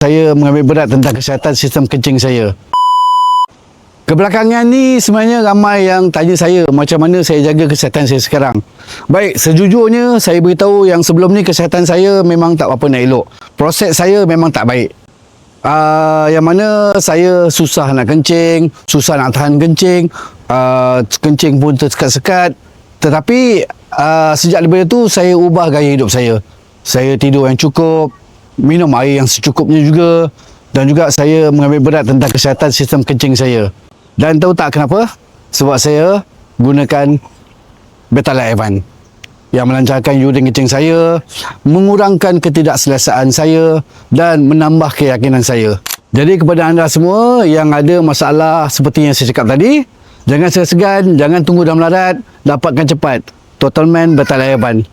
Saya mengambil berat tentang kesihatan sistem kencing saya. Kebelakangan ni sebenarnya ramai yang tanya saya macam mana saya jaga kesihatan saya sekarang. Baik, sejujurnya saya beritahu yang sebelum ni kesihatan saya memang tak apa nak elok. Proses saya memang tak baik. Yang mana saya susah nak kencing, susah nak tahan kencing, kencing pun tersekat-sekat. Tetapi sejak daripada tu saya ubah gaya hidup saya. Saya tidur yang cukup, minum air yang secukupnya juga, dan juga saya mengambil berat tentang kesihatan sistem kencing saya. Dan tahu tak kenapa? Sebab saya gunakan Betadine Advance yang melancarkan urin kencing saya, mengurangkan ketidakselesaan saya dan menambah keyakinan saya. Jadi kepada anda semua yang ada masalah seperti yang saya cakap tadi, jangan segan-segan, jangan tunggu dah melarat, dapatkan cepat Total Man Betadine Advance.